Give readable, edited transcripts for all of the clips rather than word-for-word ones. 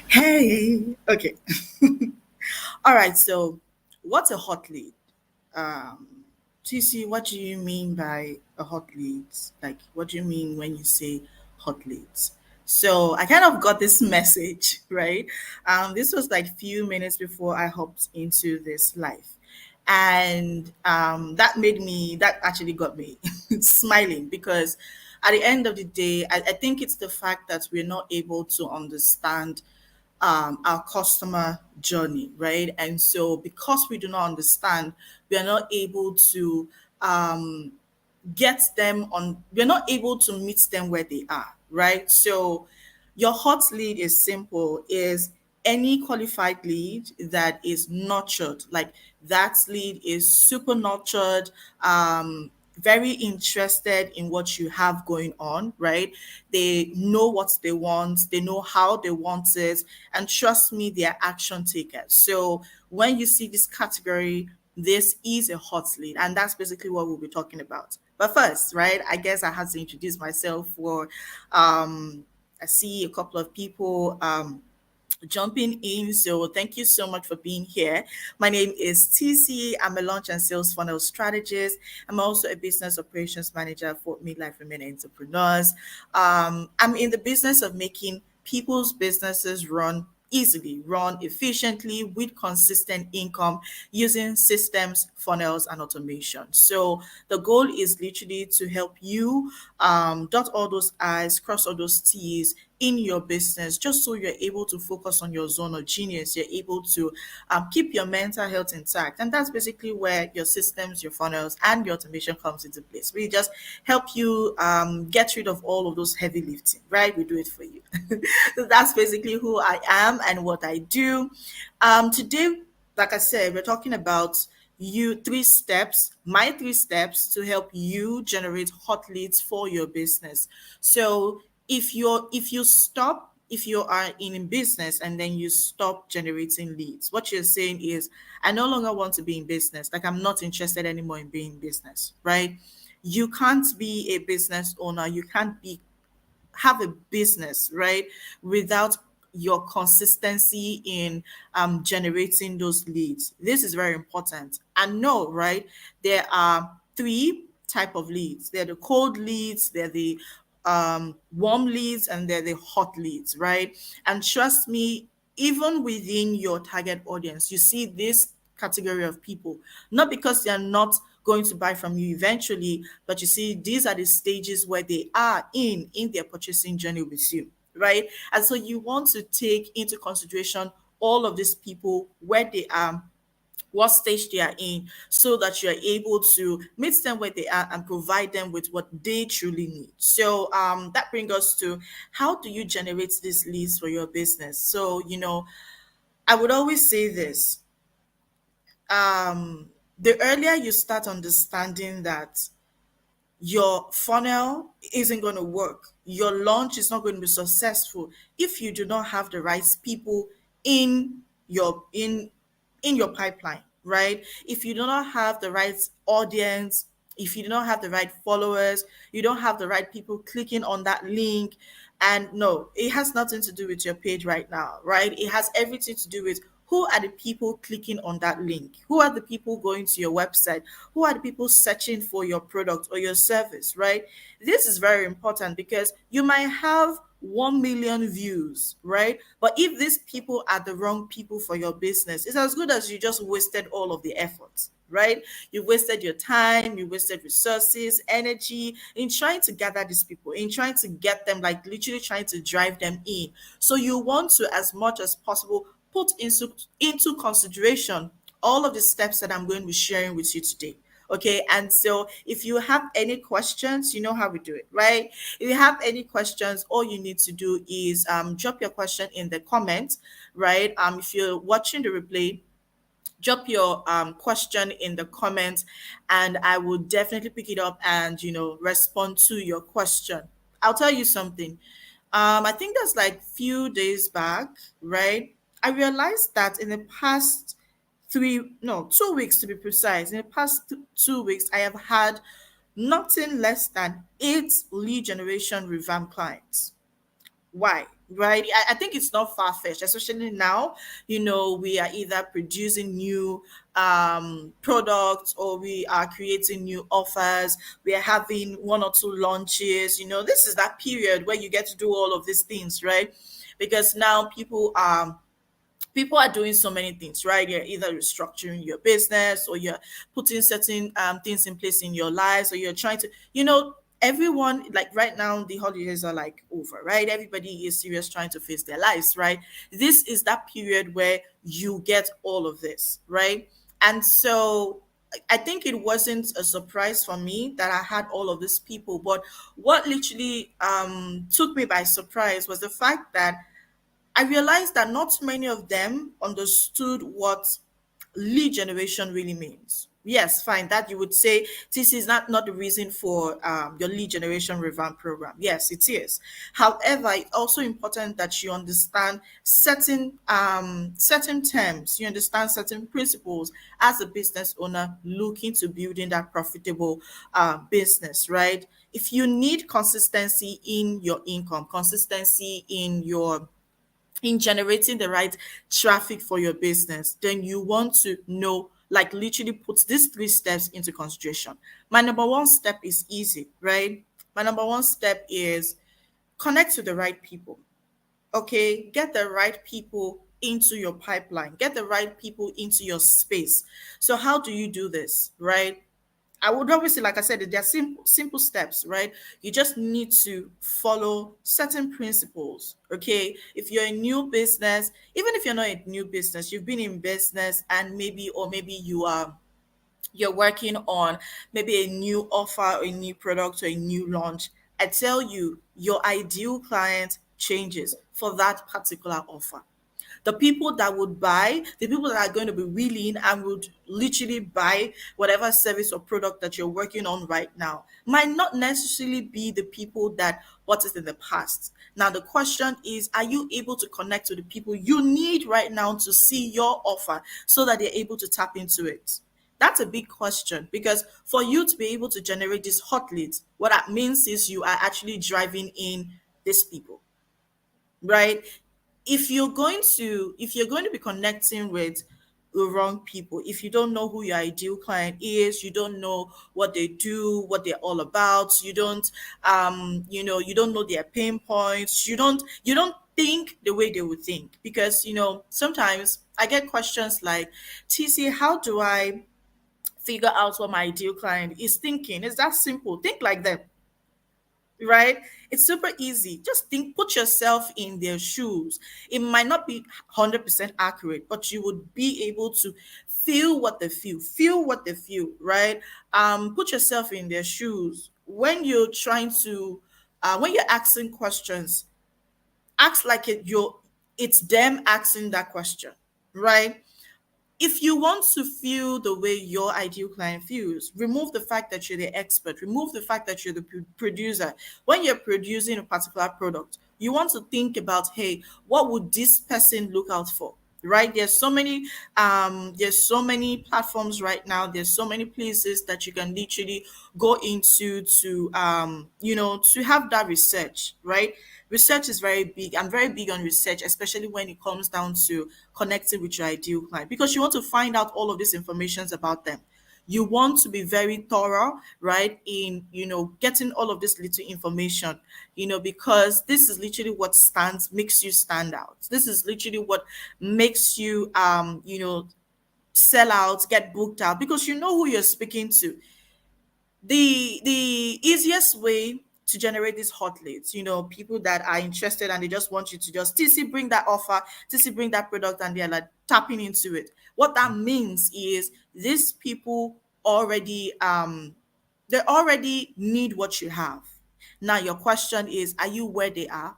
Hey, okay. All right. So, what's a hot lead? Um, TC, what do you mean by a hot lead? Like, what do you mean when you say hot leads? So, I kind of got this message, right? This was like few minutes before I hopped into this live, and that actually got me smiling because at the end of the day, I think it's the fact that we're not able to understand our customer journey, right? And so, because we do not understand, we are not able to um, we're not able to meet them where they are, right? So, your hot lead is simple, is any qualified lead that is nurtured, like that lead is super nurtured, very interested in what you have going on, right? They know what they want, they know how they want it, and trust me, they are action takers. So when you see this category, this is a hot lead, and that's basically what we'll be talking about. But first, right, I guess I have to introduce myself for I see a couple of people jumping in. So thank you so much for being here. My name is TC. I'm a launch and sales funnel strategist. I'm also a business operations manager for Midlife Women Entrepreneurs. I'm in the business of making people's businesses run easily, run efficiently with consistent income using systems, funnels, and automation. So the goal is literally to help you dot all those I's, cross all those T's in your business, just so you're able to focus on your zone of genius. You're able to keep your mental health intact. And that's basically where your systems, your funnels, and your automation comes into place. We just help you get rid of all of those heavy lifting, right? We do it for you. So that's basically who I am and what I do. Today, like I said, we're talking about my 3 steps to help you generate hot leads for your business. So if you are in business and then you stop generating leads, what you're saying is, I no longer want to be in business. Like, I'm not interested anymore in being in business, right? You can't be a business owner. You can't be have a business, right, without your consistency in generating those leads. This is very important. And no, right, there are three type of leads. They're the cold leads, they're the warm leads, and they're the hot leads, right? And trust me, even within your target audience, you see this category of people, not because they are not going to buy from you eventually, but you see, these are the stages where they are in their purchasing journey with you, right? And so you want to take into consideration all of these people, where they are, what stage they are in, so that you're able to meet them where they are and provide them with what they truly need. So that brings us to, how do you generate these leads for your business? So, I would always say this, the earlier you start understanding that your funnel isn't going to work, your launch is not going to be successful if you do not have the right people in your in your pipeline, right? If you do not have the right audience, if you do not have the right followers, you don't have the right people clicking on that link. And no, it has nothing to do with your page right now, right? It has everything to do with, who are the people clicking on that link? Who are the people going to your website? Who are the people searching for your product or your service, right? This is very important because you might have 1 million views, right? But if these people are the wrong people for your business, it's as good as you just wasted all of the efforts, right? You wasted your time, you wasted resources, energy in trying to gather these people, in trying to get them, like literally trying to drive them in. So you want to, as much as possible, put into consideration all of the steps that I'm going to be sharing with you today. Okay, and so if you have any questions, you know how we do it, right? If you have any questions, all you need to do is drop your question in the comments, right? If you're watching the replay, drop your question in the comments, and I will definitely pick it up and respond to your question. I'll tell you something. I think that's like few days back, right? I realized that in the past 2 weeks to be precise, in the past 2 weeks, I have had nothing less than 8 lead generation revamp clients. Why? Right? I think it's not far fetched, especially now. We are either producing new products, or we are creating new offers. We are having one or two launches. This is that period where you get to do all of these things, right? Because now people are doing so many things, right? You're either restructuring your business, or you're putting certain things in place in your lives, or you're trying to, everyone, like right now, the holidays are like over, right? Everybody is serious trying to face their lives, right? This is that period where you get all of this, right? And so I think it wasn't a surprise for me that I had all of these people, but what literally took me by surprise was the fact that I realized that not many of them understood what lead generation really means. Yes, fine. That you would say this is not the reason for your lead generation revamp program. Yes, it is. However, it's also important that you understand certain terms. You understand certain principles as a business owner looking to building that profitable business, right? If you need consistency in your income, consistency in generating the right traffic for your business, then you want to know, like literally put these three steps into consideration. My number one step is easy, right? My number one step is connect to the right people. Okay, get the right people into your pipeline, get the right people into your space. So how do you do this, right? I would always say, like I said, there are simple steps, right? You just need to follow certain principles. Okay. If you're a new business, even if you're not a new business, you've been in business, and maybe you're working on maybe a new offer, or a new product, or a new launch. I tell you, your ideal client changes for that particular offer. The people that would buy, the people that are going to be willing and would literally buy whatever service or product that you're working on right now, might not necessarily be the people that bought it in the past. Now, the question is, are you able to connect to the people you need right now to see your offer so that they're able to tap into it? That's a big question, because for you to be able to generate these hot leads, what that means is you are actually driving in these people, right? If you're going to be connecting with the wrong people, if you don't know who your ideal client is, you don't know what they do, what they're all about, you don't know their pain points, you don't think the way they would think. Because sometimes I get questions like, TC, how do I figure out what my ideal client is thinking? It's that simple. Think like them, right? It's super easy. Just think, put yourself in their shoes. It might not be 100% accurate, but you would be able to feel what they feel, right? Put yourself in their shoes. When you're asking questions, ask like it's them asking that question, right? If you want to feel the way your ideal client feels, remove the fact that you're the expert, remove the fact that you're the producer. When you're producing a particular product, you want to think about, hey, what would this person look out for? Right? There's so many platforms right now. There's so many places that you can literally go into to have that research, right? Research is very big. I'm very big on research, especially when it comes down to connecting with your ideal client, because you want to find out all of these informations about them. You want to be very thorough, right, in getting all of this little information, because this is literally what makes you stand out. This is literally what makes you sell out, get booked out, because you know who you're speaking to. The easiest way to generate these hot leads, people that are interested and they just want you to just TC bring that offer, TC bring that product, and they're like tapping into it. What that means is these people already they already need what you have. Now your question is, are you where they are?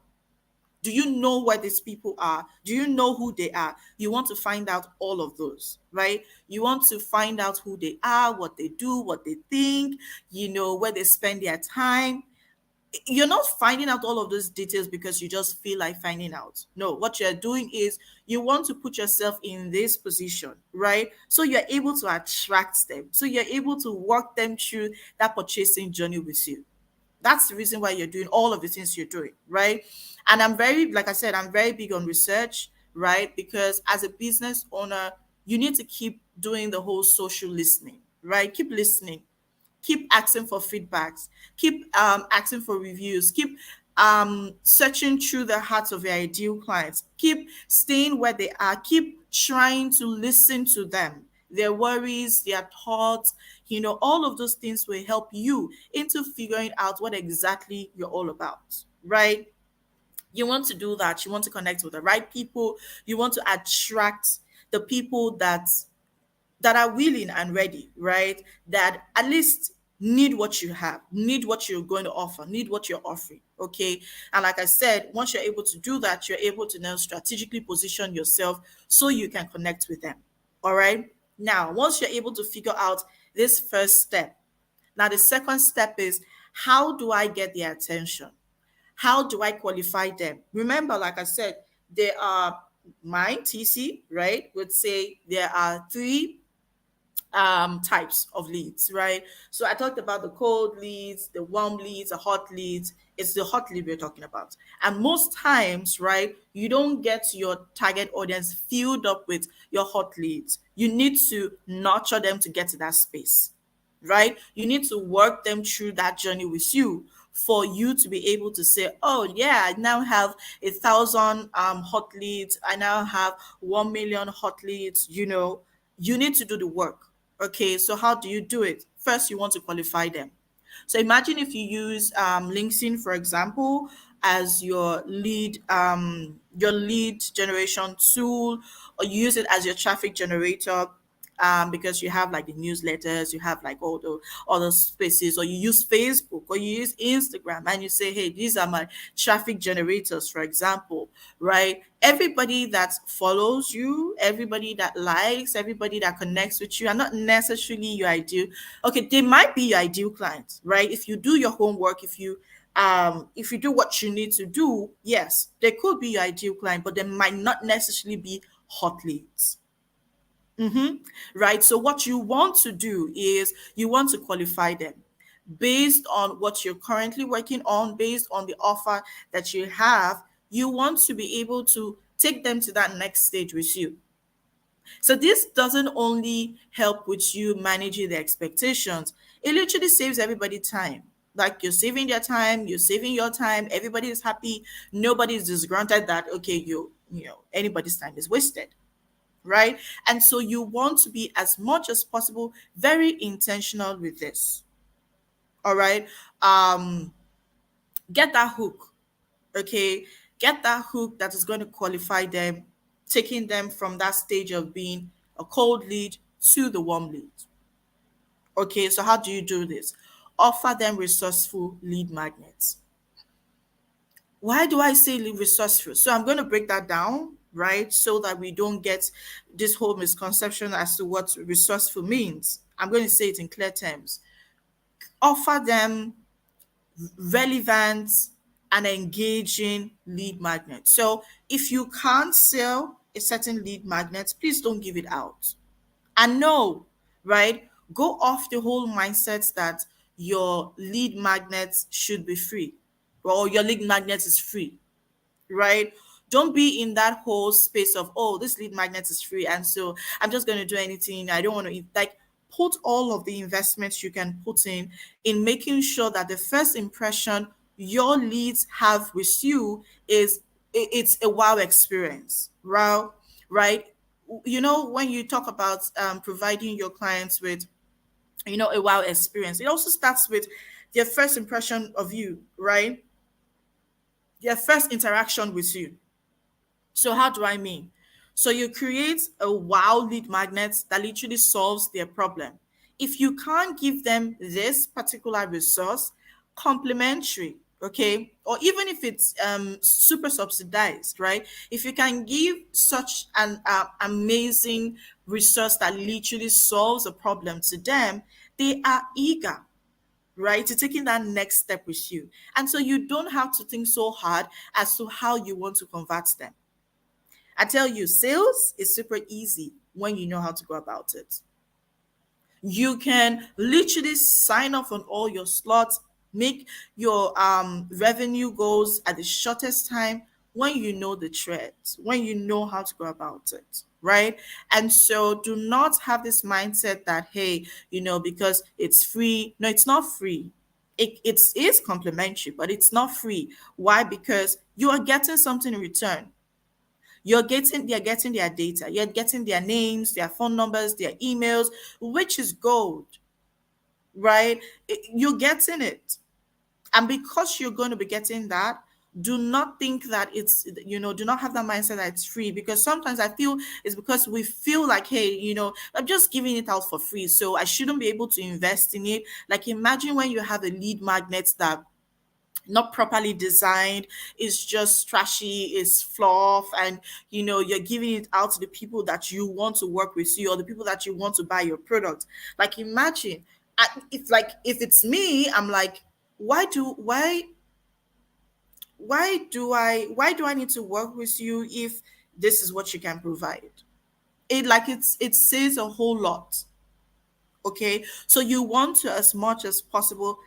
Do you know where these people are? Do you know who they are? You want to find out all of those, right? You want to find out who they are, what they do, what they think, where they spend their time. You're not finding out all of those details because you just feel like finding out. No, what you're doing is you want to put yourself in this position, right? So you're able to attract them. So you're able to walk them through that purchasing journey with you. That's the reason why you're doing all of the things you're doing, right? And I'm very, like I said, I'm very big on research, right? Because as a business owner, you need to keep doing the whole social listening, right? Keep listening, keep asking for feedbacks, keep asking for reviews, keep searching through the hearts of your ideal clients, keep staying where they are, keep trying to listen to them, their worries, their thoughts, all of those things will help you into figuring out what exactly you're all about, right? You want to do that. You want to connect with the right people. You want to attract the people that are willing and ready, right? That at least need what you have, need what you're going to offer, need what you're offering. Okay. And like I said, once you're able to do that, you're able to now strategically position yourself so you can connect with them. All right. Now, once you're able to figure out this first step, now the second step is, how do I get their attention? How do I qualify them? Remember, like I said, there are my TC, right, would say there are three types of leads, right? So I talked about the cold leads, the warm leads, the hot leads. It's the hot lead we're talking about. And most times, right, you don't get your target audience filled up with your hot leads. You need to nurture them to get to that space, right? You need to work them through that journey with you for you to be able to say, oh yeah, I now have 1,000 hot leads. I now have 1 million hot leads. You need to do the work. Okay, so how do you do it? First, you want to qualify them. So imagine if you use LinkedIn, for example, as your lead generation tool, or you use it as your traffic generator, because you have like the newsletters, you have like all the other spaces, or you use Facebook or you use Instagram, and you say, hey, these are my traffic generators, for example, right? Everybody that follows you, everybody that likes, everybody that connects with you are not necessarily your ideal. Okay, they might be your ideal clients, right? If you do your homework, if you do what you need to do, yes, they could be your ideal client, but they might not necessarily be hot leads. Right? So what you want to do is you want to qualify them based on what you're currently working on, based on the offer that you have. You want to be able to take them to that next stage with you. So this doesn't only help with you managing the expectations, it literally saves everybody time. Like, you're saving their time, you're saving your time, everybody is happy, nobody is disgruntled that, okay, anybody's time is wasted, right? And so you want to be, as much as possible, very intentional with this. All right. Um, get that hook. Okay. Get that hook that is going to qualify them, taking them from that stage of being a cold lead to the warm lead. Okay. So how do you do this? Offer them resourceful lead magnets. Why do I say resourceful? So I'm going to break that down, right? So that we don't get this whole misconception as to what resourceful means. I'm going to say it in clear terms. Offer them relevant and engaging lead magnets. So if you can't sell a certain lead magnet, please don't give it out. And no, right? Go off the whole mindset that your lead magnets should be free, or your lead magnet is free, right? Don't be in that whole space of, oh, this lead magnet is free, and so I'm just going to do anything. I don't want to, like, put all of the investments you can put in making sure that the first impression your leads have with you is it's a wow experience. Wow, right? When you talk about providing your clients with a wow experience, it also starts with their first impression of you, right? Their first interaction with you. So how do I mean? So you create a wow lead magnet that literally solves their problem. If you can't give them this particular resource, complimentary, okay, or even if it's super subsidized, right? If you can give such an amazing resource that literally solves a problem to them, they are eager, right, to taking that next step with you. And so you don't have to think so hard as to how you want to convert them. I tell you, sales is super easy when you know how to go about it. You can literally sign off on all your slots Make your revenue goals at the shortest time when you know the threats, when you know how to go about it, right? And so do not have this mindset that, hey, because it's free. No, it's not free. It is complimentary, but it's not free. Why? Because you are getting something in return. They're getting their data, you're getting their names, their phone numbers, their emails, which is gold, right? You're getting it. And because you're going to be getting that, do not think that do not have that mindset that it's free, because sometimes I feel it's because we feel like, hey, I'm just giving it out for free, so I shouldn't be able to invest in it. Like, imagine when you have a lead magnet that not properly designed, is just trashy, is fluff, and you're giving it out to the people that you want to work with you, or the people that you want to buy your product. Like, imagine, it's like, if it's me, I'm like, why do I need to work with you if this is what you can provide? It says a whole lot. Okay, so you want to, as much as possible,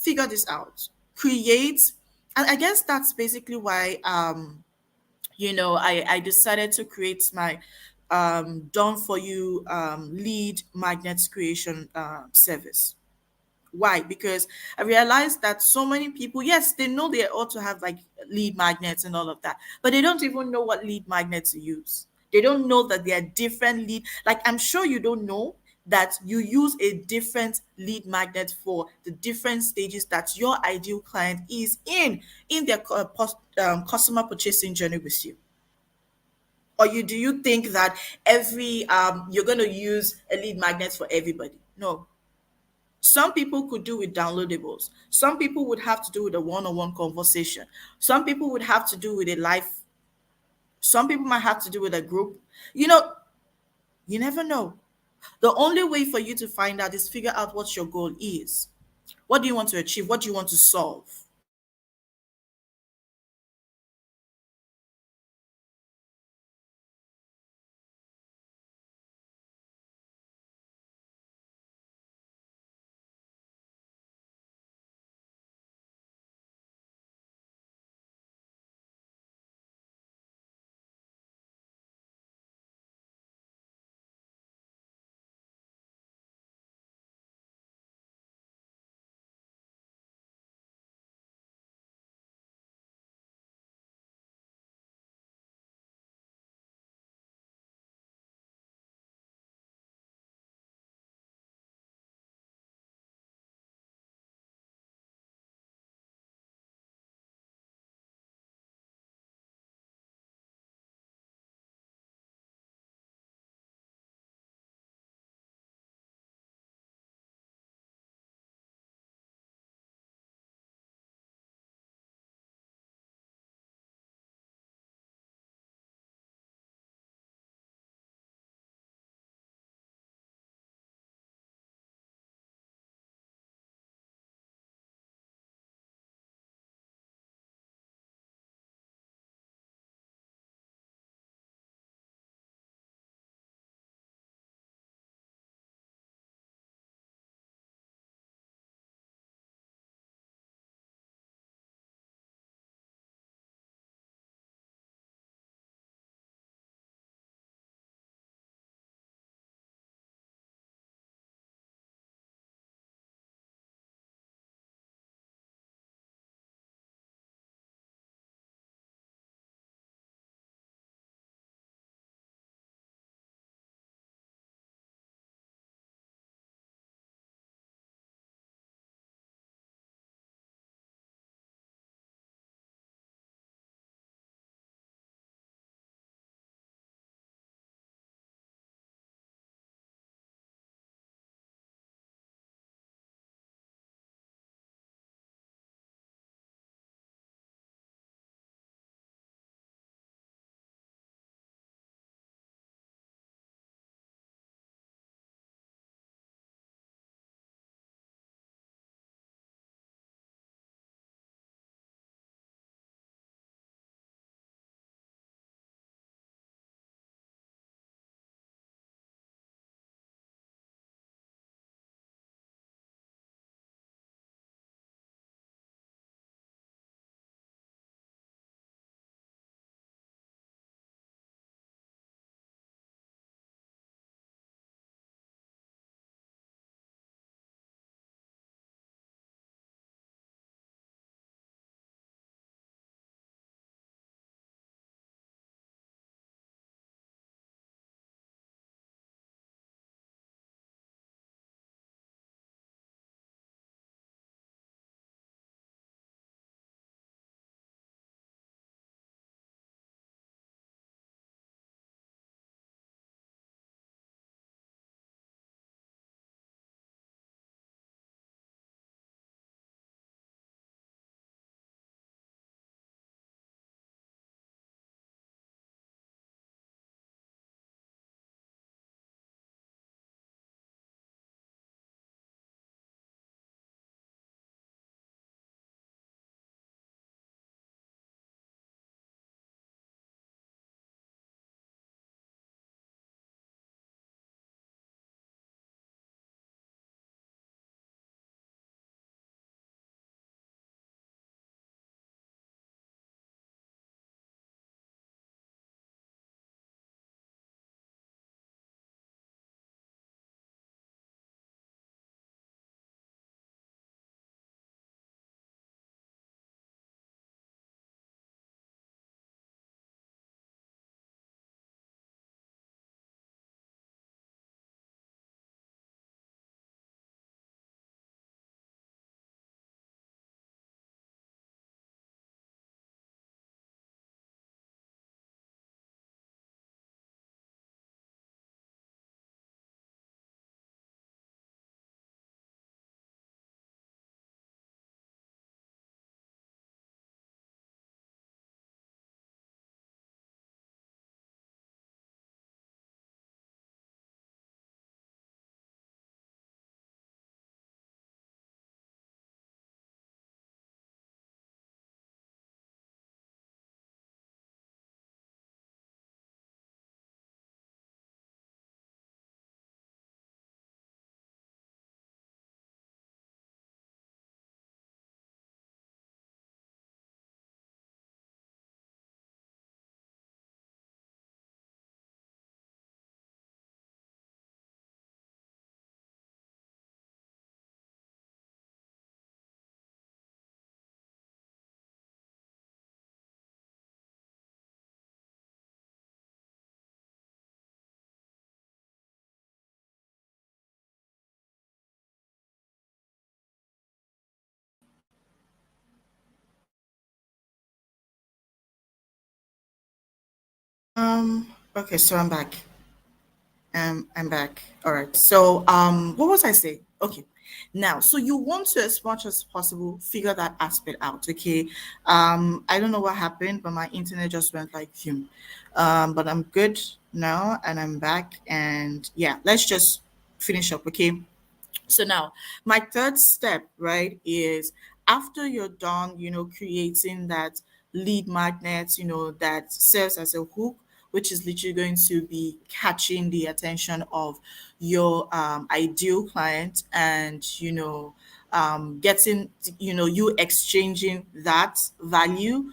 figure this out, create. And I guess that's basically why I decided to create my done for you lead magnets creation service. Why? Because I realized that so many people, yes, they know they ought to have like lead magnets and all of that, but they don't even know what lead magnets to use. They don't know that there are different lead. Like, I'm sure you don't know that you use a different lead magnet for the different stages that your ideal client is in their customer purchasing journey with you. Or do you think that every you're going to use a lead magnet for everybody? No. Some people could do with downloadables. Some people would have to do with a one-on-one conversation. Some people would have to do with a live. Some people might have to do with a group. You know, you never know. The only way for you to find out is figure out what your goal is. What do you want to achieve? What do you want to solve? Okay, so I'm back. I'm back. All right. So, what was I saying? Okay. Now, so you want to, as much as possible, figure that aspect out. Okay. I don't know what happened, but my internet just went like phew. But I'm good now, and I'm back. And yeah, let's just finish up. Okay. So now, my third step, right, is after you're done, creating that lead magnet, that serves as a hook, which is literally going to be catching the attention of your ideal client and, getting, you exchanging that value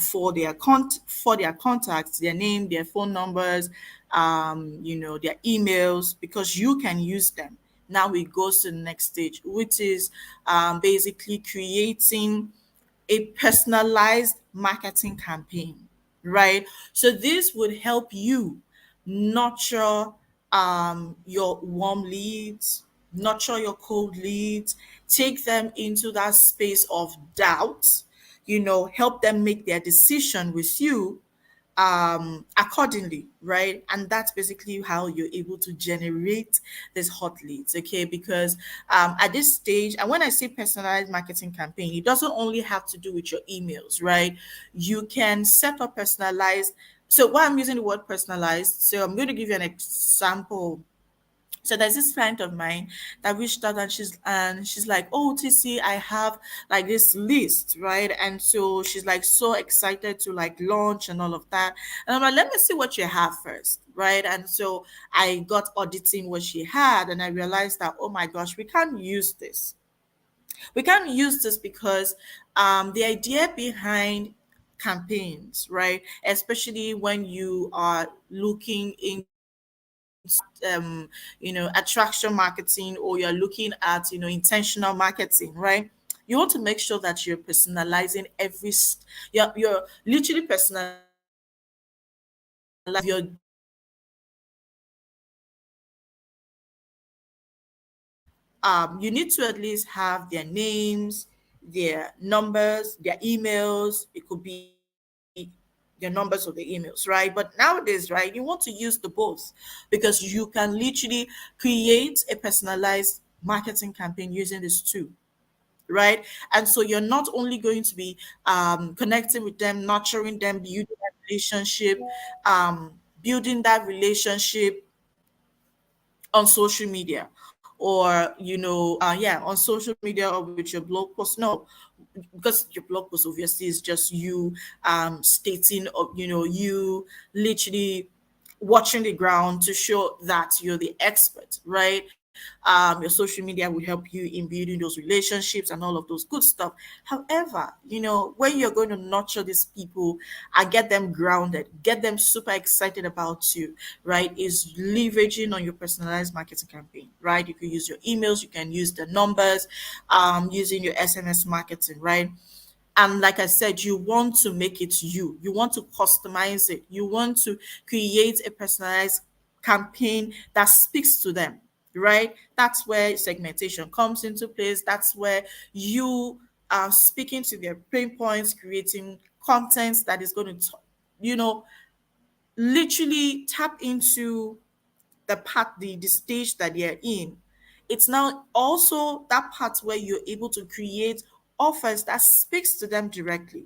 for their contacts, their name, their phone numbers, their emails, because you can use them. Now it goes to the next stage, which is basically creating a personalized marketing campaign, right? So this would help you nurture your warm leads, nurture your cold leads, take them into that space of doubt, help them make their decision with you accordingly, right? And that's basically how you're able to generate this hot leads, okay? Because at this stage, and when I say personalized marketing campaign, it doesn't only have to do with your emails, right? You can set up personalized. So why I'm using the word personalized, so I'm going to give you an example. So there's this client of mine that reached out, and she's like, "Oh, TC, I have like this list, right?" And so she's like so excited to like launch and all of that. And I'm like, "Let me see what you have first, right?" And so I got auditing what she had, and I realized that, oh my gosh, we can't use this. We can't use this because the idea behind campaigns, right, especially when you are looking in attraction marketing, or you're looking at intentional marketing, right? You want to make sure that you're personalizing you're literally personalizing your you need to at least have their names, their numbers, their emails. It could be their numbers or the emails, right? But nowadays, right, you want to use the both, because you can literally create a personalized marketing campaign using this too, right? And so you're not only going to be connecting with them, nurturing them, building that relationship on social media, or yeah, on social media, or with your blog post. No, because your blog post obviously is just you stating, you literally watching the ground to show that you're the expert, right? Your social media will help you in building those relationships and all of those good stuff. However, when you're going to nurture these people and get them grounded, get them super excited about you, right, is leveraging on your personalized marketing campaign, right? You can use your emails, you can use the numbers, using your SMS marketing, right? And like I said, you want to make it you. You want to customize it. You want to create a personalized campaign that speaks to them, right? That's where segmentation comes into place. That's where you are speaking to their pain points, creating content that is going to, you know, literally tap into the stage that they're in. It's now also that part where you're able to create offers that speaks to them directly,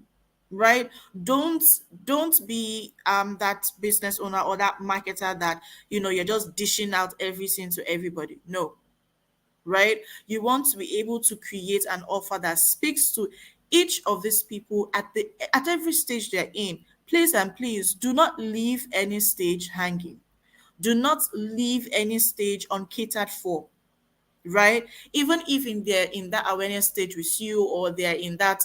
right? don't don't be that business owner or that marketer that you're just dishing out everything to everybody. No, right? You want to be able to create an offer that speaks to each of these people at every stage they're in. Please and please do not leave any stage hanging. Do not leave any stage uncatered for, right? Even if they're in that awareness stage with you, or they're in that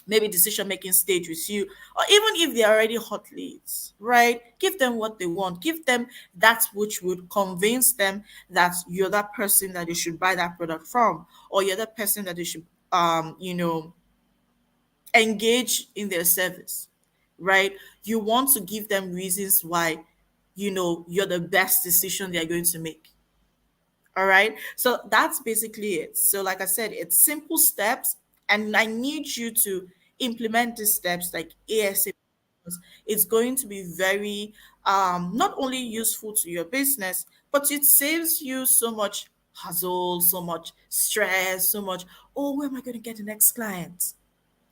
maybe decision making stage with you, or even if they're already hot leads, right? Give them what they want. Give them that which would convince them that you're that person that they should buy that product from, or you're that person that they should engage in their service, right? You want to give them reasons why you're the best decision they're going to make. All right. So that's basically it. So, like I said, it's simple steps, and I need you to implement these steps like ASAP. it's going to be very not only useful to your business, but it saves you so much hassle, so much stress, so much, oh, where am I going to get the next client?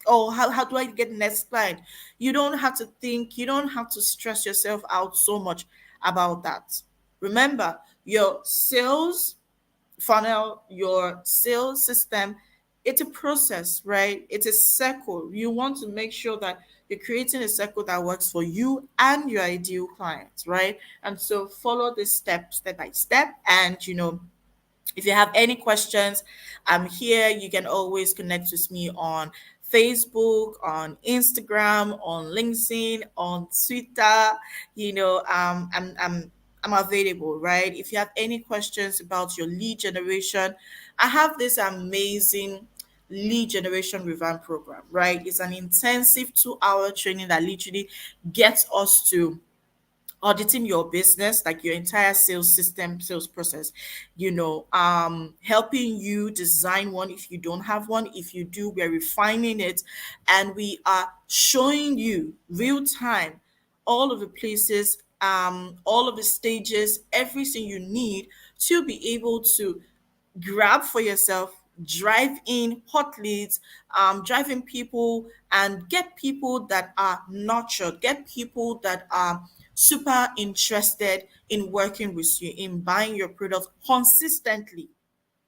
Oh, how do I get the next client? You don't have to think, you don't have to stress yourself out so much about that. Remember, your sales funnel, your sales system, it's a process, right? It's a circle. You want to make sure that you're creating a circle that works for you and your ideal clients, right? And so follow this step by step. And if you have any questions, I'm here. You can always connect with me on Facebook, on Instagram, on LinkedIn, on Twitter. I'm available, right? If you have any questions about your lead generation, I have this amazing lead generation revamp program, right? It's an intensive 2-hour training that literally gets us to auditing your business, like your entire sales system, sales process, helping you design one if you don't have one. If you do, we're refining it, and we are showing you real time all of the places, all of the stages, everything you need to be able to grab for yourself, drive in hot leads, drive in people, and get people that are nurtured, get people that are super interested in working with you, in buying your product consistently,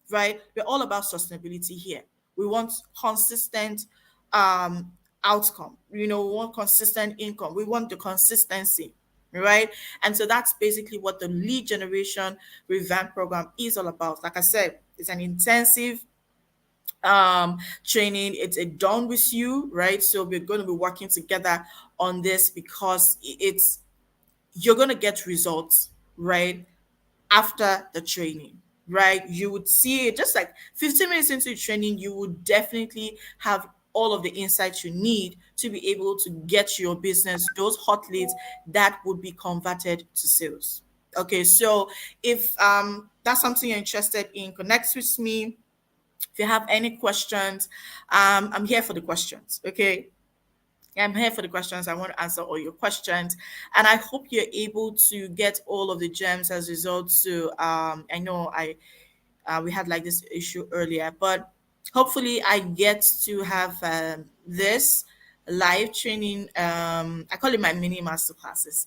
right? We're all about sustainability here. We want consistent um outcome. We want consistent income. We want the consistency, right? And so that's basically what the lead generation revamp program is all about. Like I said, it's an intensive training. It's a done with you, right? So we're going to be working together on this because it's you're going to get results, right? After the training, right? You would see it just like 15 minutes into the training, you would definitely have all of the insights you need to be able to get your business those hot leads that would be converted to sales. Okay, so if that's something you're interested in, connect with me. If you have any questions, I'm here for the questions. Okay, I'm here for the questions. I want to answer all your questions. And I hope you're able to get all of the gems as a result. So I know we had like this issue earlier, but hopefully I get to have this live training. I call it my mini master classes.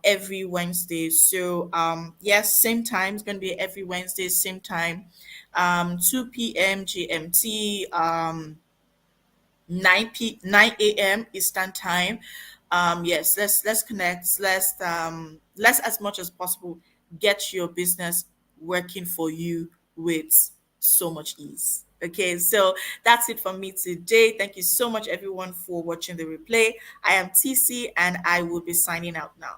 Every Wednesday. So yes, same time. It's gonna be every Wednesday, same time. 2 p.m. GMT. 9 a.m. Eastern time. Yes, let's connect. Let's as much as possible get your business working for you with so much ease. Okay, so that's it from me today. Thank you so much, everyone, for watching the replay. I am TC, and I will be signing out now.